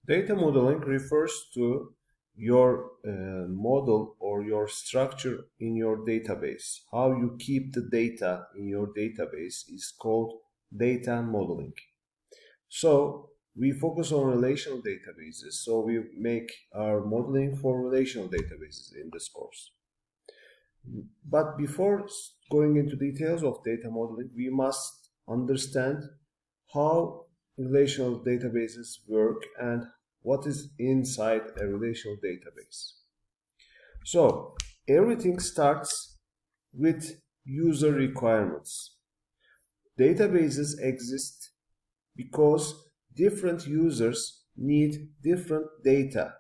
Data modeling refers to your model or your structure in your database. How you keep the data in your database is called data modeling. So we focus on relational databases. So we make our modeling for relational databases in this course. But before going into details of data modeling, we must understand how relational databases work and what is inside a relational database. So everything starts with user requirements. Databases exist because different users need different data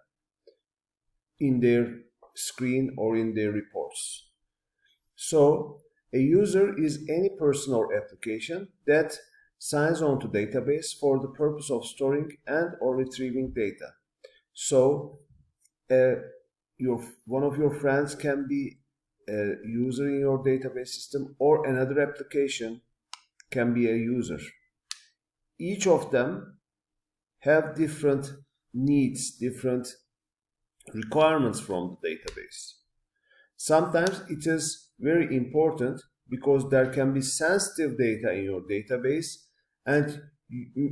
in their screen or in their reports. So a user is any person or application that signs on to database for the purpose of storing and or retrieving data. So one of your friends can be a user in your database system, or another application can be a user. Each of them have different needs, different requirements from the database. Sometimes it is very important because there can be sensitive data in your database, and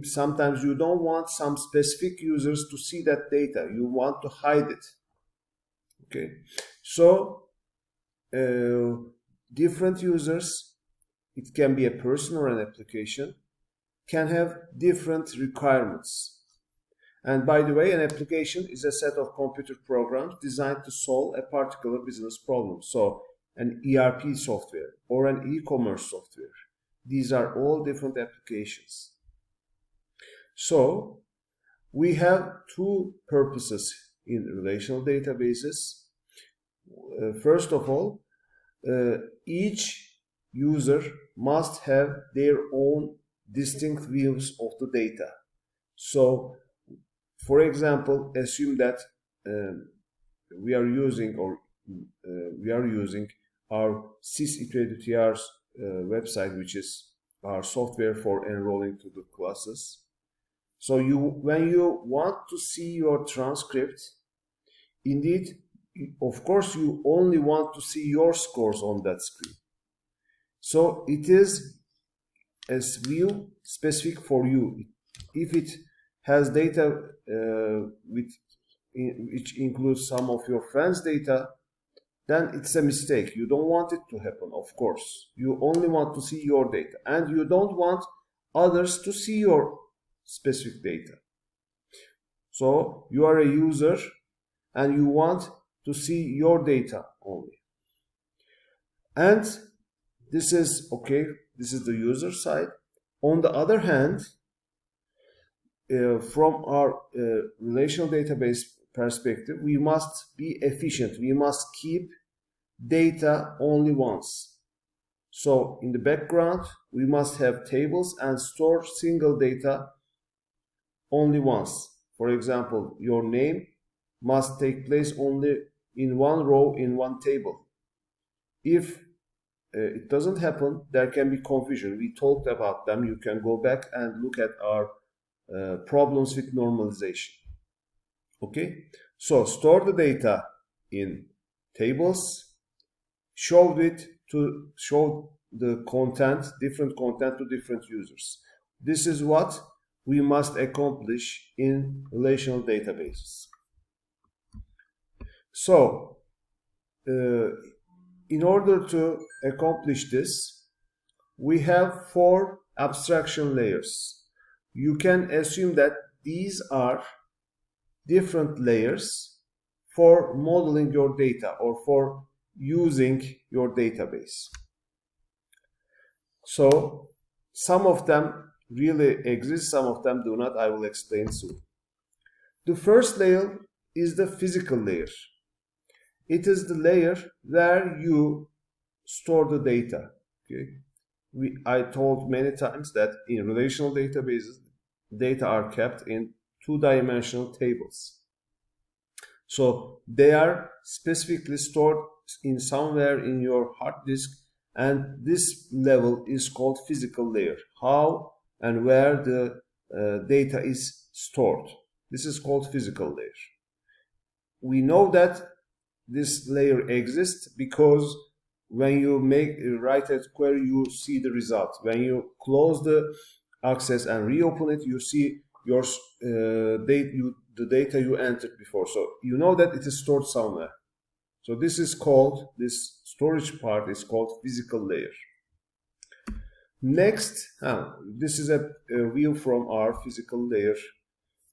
sometimes you don't want some specific users to see that data. You want to hide it. Okay, so different users, it can be a person or an application, can have different requirements. And by the way, an application is a set of computer programs designed to solve a particular business problem. So an ERP software or an e-commerce software. These are all different applications. So we have two purposes in relational databases. First of all, each user must have their own distinct views of the data. So for example, assume that we are using our SysEtudes website, which is our software for enrolling to the classes. So when you want to see your transcript, indeed, of course, you only want to see your scores on that screen. So it is a view specific for you. If it has data which includes some of your friends' data, then it's a mistake. You don't want it to happen, of course. You only want to see your data, and you don't want others to see your specific data. So you are a user and you want to see your data only. And this is okay, this is the user side. On the other hand, from our relational database perspective, we must be efficient. We must keep data only once. So in the background, we must have tables and store single data only once. For example, your name must take place only in one row in one table. If it doesn't happen, there can be confusion. We talked about them. You can go back and look at our problems with normalization. Okay, so store the data in tables, show the content, different content to different users. This is what we must accomplish in relational databases. So in order to accomplish this, we have 4 abstraction layers. You can assume that these are different layers for modeling your data or for using your database. So some of them really exist, some of them do not. I will explain soon. The first layer is the physical layer. It is the layer where you store the data. Okay? I told many times that in relational databases, data are kept in 2-dimensional tables. So they are specifically stored in somewhere in your hard disk, and this level is called physical layer. How and where the data is stored. This is called physical layer. We know that this layer exists because when you write a query, you see the result. When you close the access and reopen it, you see your the data you entered before. So you know that it is stored somewhere. So this storage part is called physical layer. Next, this is a view from our physical layer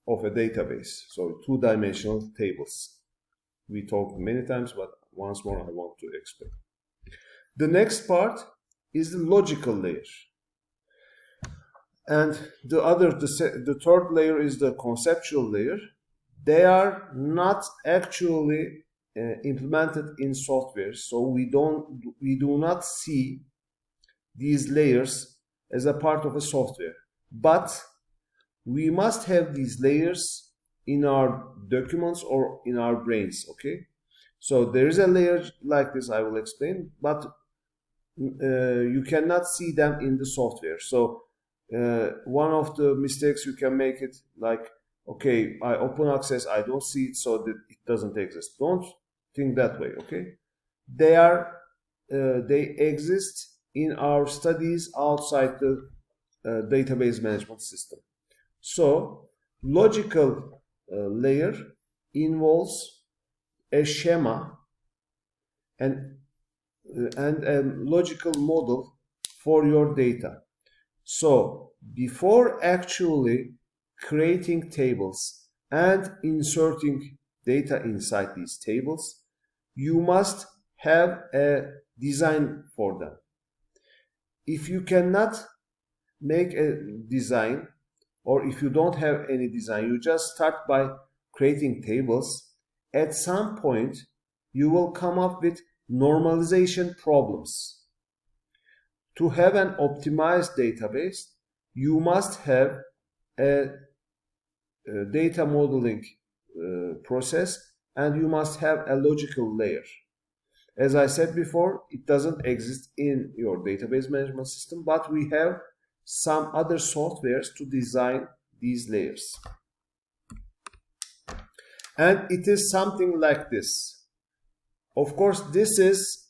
of a database. So two-dimensional tables. We talked many times, but once more I want to explain. The next part is the logical layer. And the third layer is the conceptual layer. They are not actually implemented in software, so we do not see these layers as a part of a software. But we must have these layers in our documents or in our brains, okay? So there is a layer like this, I will explain, but you cannot see them in the software. So one of the mistakes you can make it like, okay, I open access, I don't see it, so that it doesn't exist. Don't think that way, okay? They exist in our studies outside the database management system. So logical layer involves a schema and a logical model for your data. So before actually creating tables and inserting data inside these tables, you must have a design for them. If you cannot make a design, or if you don't have any design, you just start by creating tables, at some point you will come up with normalization problems. To have an optimized database, you must have a data modeling process, and you must have a logical layer. As I said before, it doesn't exist in your database management system, but we have some other softwares to design these layers. And it is something like this. Of course, this is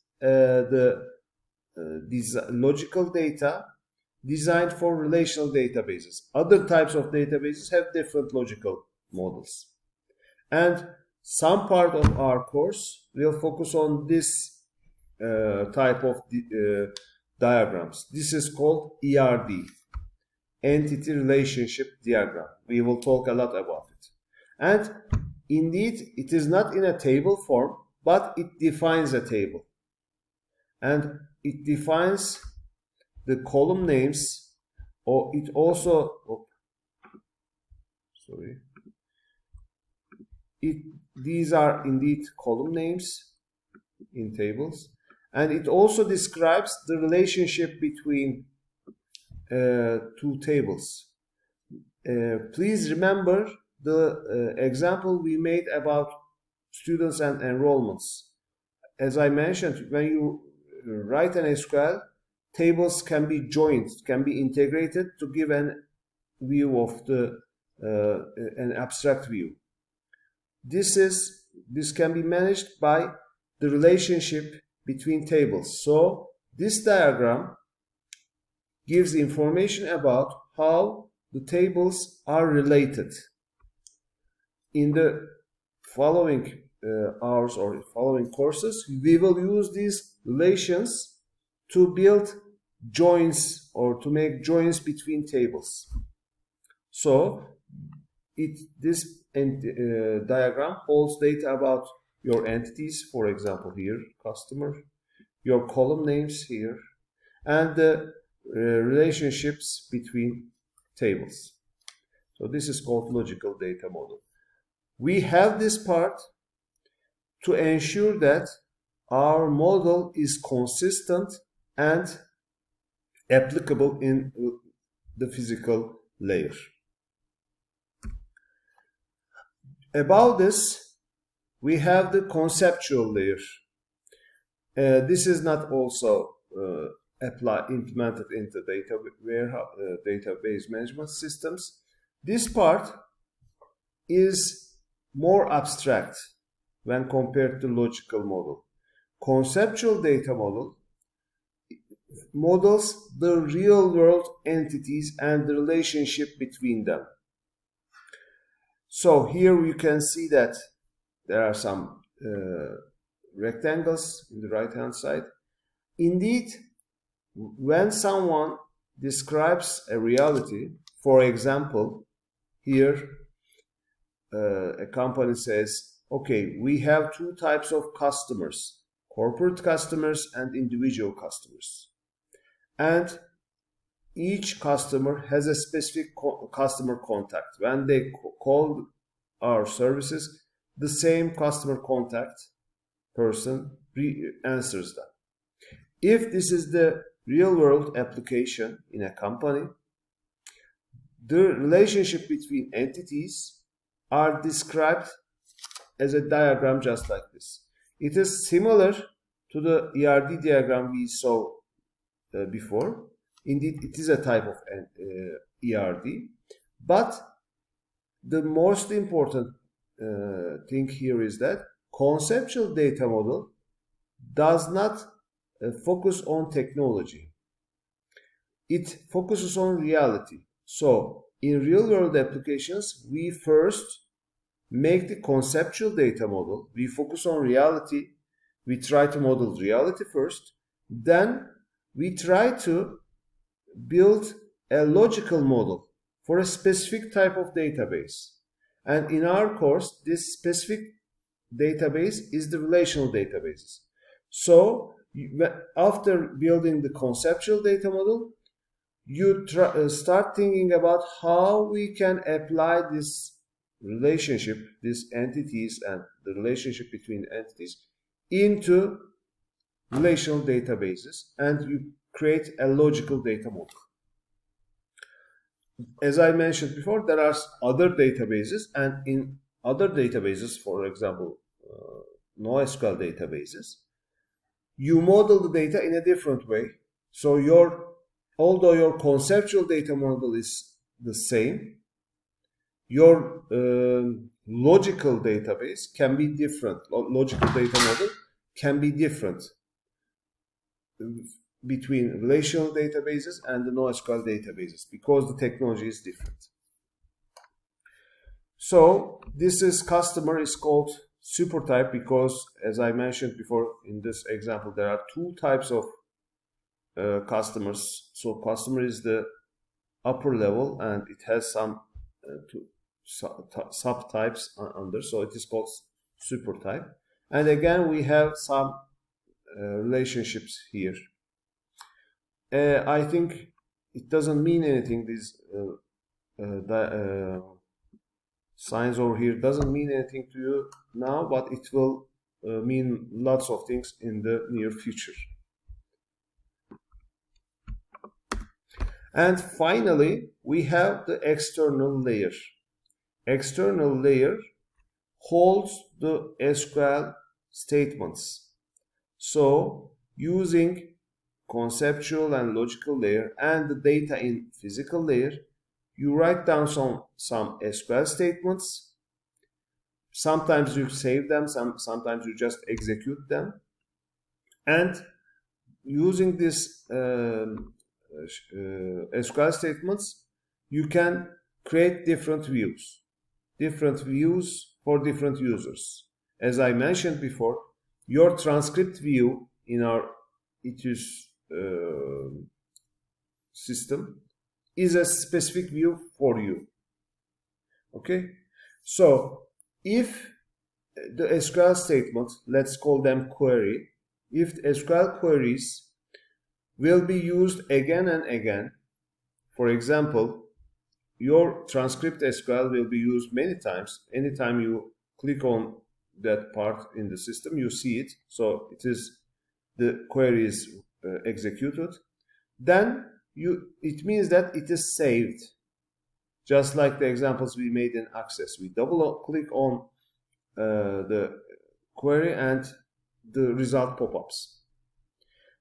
these logical data designed for relational databases. Other types of databases have different logical models. And some part of our course will focus on this type of diagrams. This is called ERD, Entity Relationship Diagram. We will talk a lot about it. And indeed, it is not in a table form, but it defines a table. And it defines the column names, or it also, these are indeed column names in tables, and it also describes the relationship between two tables. Please remember the example we made about students and enrollments. As I mentioned, when you write an SQL, tables can be joined, can be integrated to give an view of an abstract view. This can be managed by the relationship between tables. So this diagram gives information about how the tables are related. In the following hours or following courses, we will use these relations to build joins or to make joins between tables. So this diagram holds data about your entities, for example here, customer, your column names here, and the relationships between tables. So this is called logical data model. We have this part to ensure that our model is consistent and applicable in the physical layer. Above this, we have the conceptual layer. This is not also implemented into database management systems. This part is more abstract when compared to logical model. Conceptual data model models the real-world entities and the relationship between them. So here you can see that there are some rectangles in the right-hand side. Indeed, when someone describes a reality, for example, here a company says, okay, we have two types of customers, corporate customers and individual customers. And each customer has a specific customer contact. When they call our services, the same customer contact person answers them. If this is the real-world application in a company, the relationship between entities are described as a diagram just like this. It is similar to the ERD diagram we saw before. Indeed, it is a type of ERD, but the most important thing here is that conceptual data model does not focus on technology. It focuses on reality. So, in real-world applications, we first make the conceptual data model. We focus on reality. We try to model reality first. Then we try to build a logical model for a specific type of database. And in our course, this specific database is the relational databases. So after building the conceptual data model, you start thinking about how we can apply this relationship, these entities and the relationship between entities into relational databases, and you create a logical data model. As I mentioned before, there are other databases, and in other databases, for example, NoSQL databases, you model the data in a different way. So although your conceptual data model is the same, your logical database can be different. Logical data model can be different between relational databases and the NoSQL databases because the technology is different. So this customer is called super type because, as I mentioned before in this example, there are two types of customers. So customer is the upper level and it has some subtypes under, so it is called super type. And again, we have some relationships here. I think it doesn't mean anything. These signs over here doesn't mean anything to you now, but it will mean lots of things in the near future. And finally, we have the external layer. External layer holds the SQL statements. So using conceptual and logical layer and the data in physical layer, you write down some SQL statements. Sometimes you save them, sometimes you just execute them. And using this SQL statements, you can create different views for different users. As I mentioned before, your transcript view in our ETUS system is a specific view for you. Okay, so if the SQL statement, let's call them query, if the SQL queries will be used again and again, for example, your transcript SQL will be used many times. Anytime you click on that part in the system, you see it. So the query is executed. Then it means that it is saved. Just like the examples we made in Access. We double click on the query and the result pop-ups.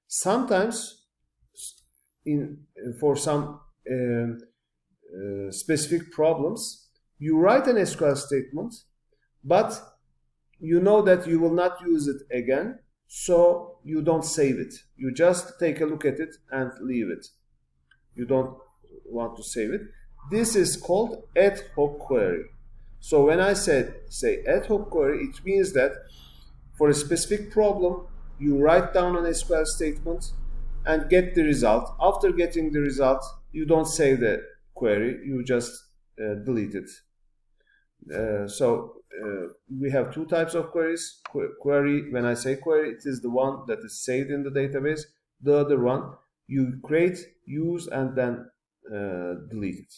Sometimes for some specific problems, You write an SQL statement, but you know that you will not use it again, so you don't save it. You just take a look at it and leave it. You don't want to save it. This is called ad hoc query. So when I say ad hoc query, it means that for a specific problem, you write down an SQL statement and get the result. After getting the result, you don't save the query, you just delete it. We have two types of queries. Query, when I say query, it is the one that is saved in the database. The other one, you create, use, and then delete it.